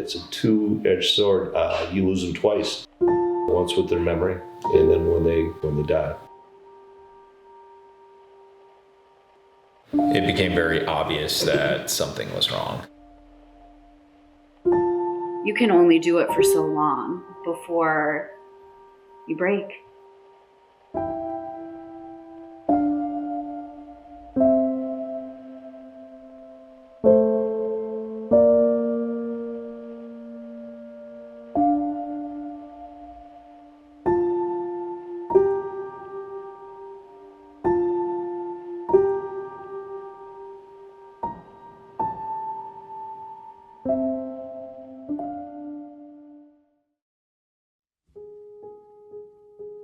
It's a two-edged sword. You lose them twice. Once with their memory, and then when they die. It became very obvious that something was wrong. You can only do it for so long before you break.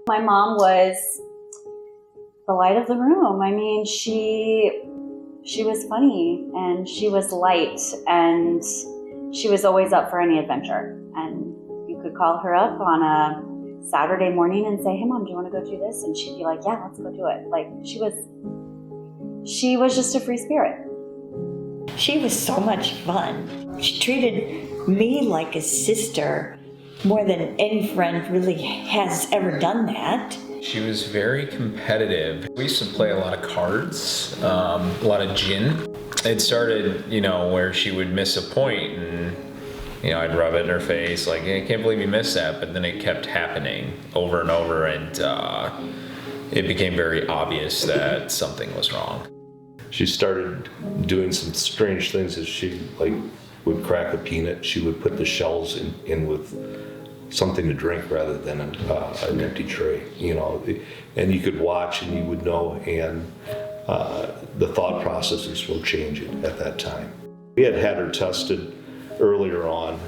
My mom was the light of the room. I mean, she was funny and she was light and she was always up for any adventure. And you could call her up on a Saturday morning and say, "Hey Mom, do you want to go do this?" And she'd be like, "Yeah, let's go do it." Like she was just a free spirit. She was so much fun. She treated me like a sister more than any friend really has ever done that. She was very competitive. We used to play a lot of cards, a lot of gin. It started, where she would miss a point and, I'd rub it in her face like, "Hey, I can't believe you missed that." But then it kept happening over and over, and it became very obvious that something was wrong. She started doing some strange things as she would crack a peanut. She would put the shells in with something to drink rather than an empty tray, and you could watch and you would know, and the thought processes were changing at that time. We had her tested earlier on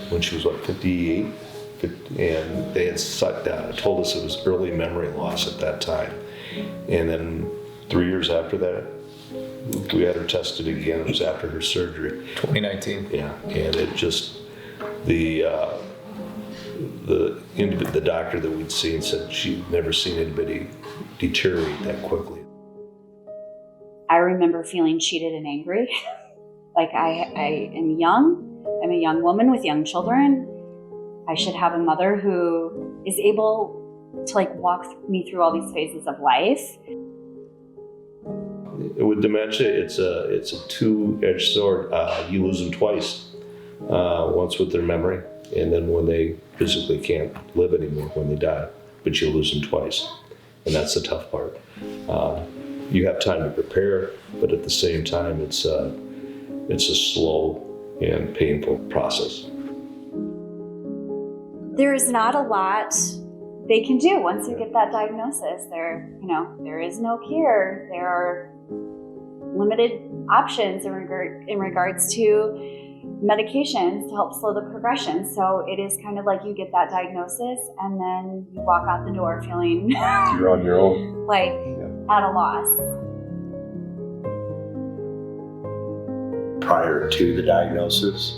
when she was 58, and they had told us it was early memory loss at that time. And then 3 years after that, we had her tested again. It was after her surgery. 2019. Yeah, and it just, the doctor that we'd seen said she'd never seen anybody deteriorate that quickly. I remember feeling cheated and angry. Like I am young. I'm a young woman with young children. I should have a mother who is able to walk me through all these phases of life. With dementia, it's a two-edged sword. You lose them twice. Once with their memory, and then when they physically can't live anymore, when they die. But you lose them twice, and that's the tough part. You have time to prepare, but at the same time, it's a slow and painful process. There is not a lot they can do once you get that diagnosis. There is no cure. There are limited options in regards to medications to help slow the progression. So it is kind of like you get that diagnosis and then you walk out the door feeling you're on your own, at a loss. Prior to the diagnosis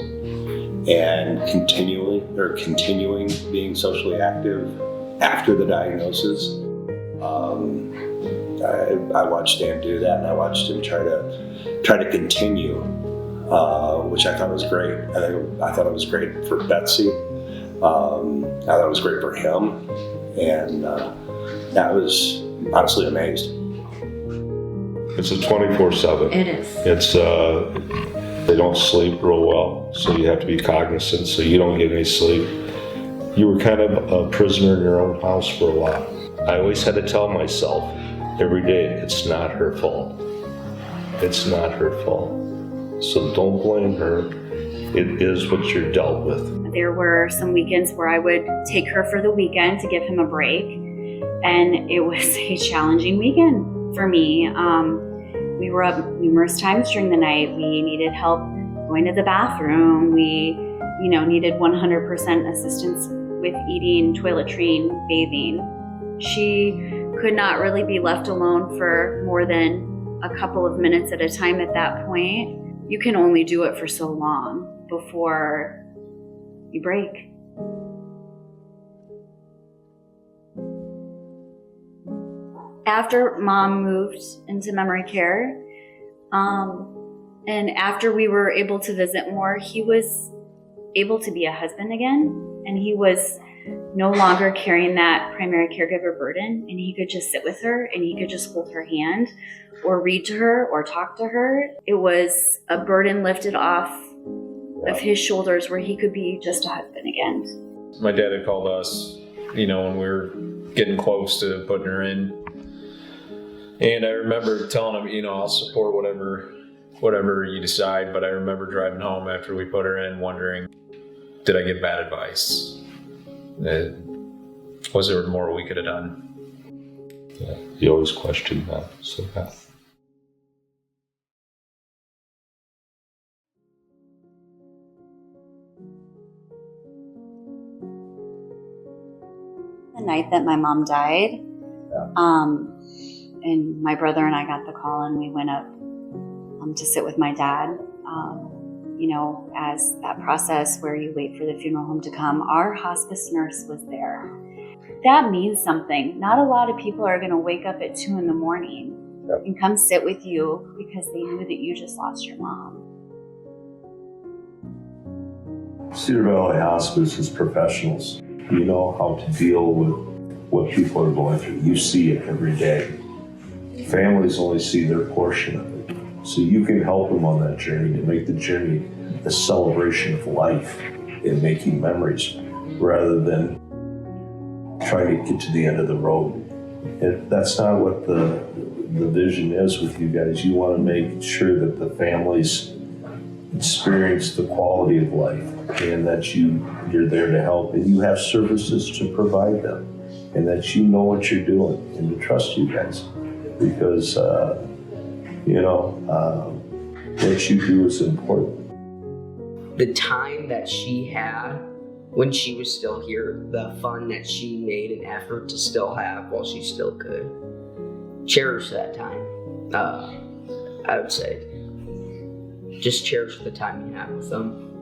and continuing being socially active after the diagnosis. I watched Dan do that, and I watched him try to continue, which I thought was great. I thought it was great for Betsy. I thought it was great for him, and I was honestly amazed. It's a 24/7. It is. It's they don't sleep real well, so you have to be cognizant so you don't get any sleep. You were kind of a prisoner in your own house for a while. I always had to tell myself every day, it's not her fault. It's not her fault. So don't blame her. It is what you're dealt with. There were some weekends where I would take her for the weekend to give him a break, and it was a challenging weekend for me. We were up numerous times during the night. We needed help going to the bathroom. We, needed 100% assistance with eating, toiletrying, bathing. She could not really be left alone for more than a couple of minutes at a time at that point. You can only do it for so long before you break. After Mom moved into memory care, and after we were able to visit more, he was able to be a husband again, and he was no longer carrying that primary caregiver burden, and he could just sit with her and he could just hold her hand or read to her or talk to her. It was a burden lifted off of his shoulders where he could be just a husband again. My dad had called us, when we were getting close to putting her in. And I remember telling him, I'll support whatever you decide. But I remember driving home after we put her in wondering, did I give bad advice? Was there more we could have done? Yeah, you always question that. So yeah. The night that my mom died, and my brother and I got the call, and we went up to sit with my dad. As that process where you wait for the funeral home to come, our hospice nurse was there. That means something. Not a lot of people are going to wake up at 2 a.m. and come sit with you because they knew that you just lost your mom. Cedar Valley Hospice is professionals. You know how to deal with what people are going through. You see it every day. Families only see their portion of it. So you can help them on that journey to make the journey a celebration of life and making memories rather than trying to get to the end of the road. And that's not what the vision is with you guys. You want to make sure that the families experience the quality of life and that you're there to help and you have services to provide them and that you know what you're doing and to trust you guys because, what you do is important. The time that she had when she was still here, the fun that she made an effort to still have while she still could. Cherish that time. I would say, just cherish the time you have with them.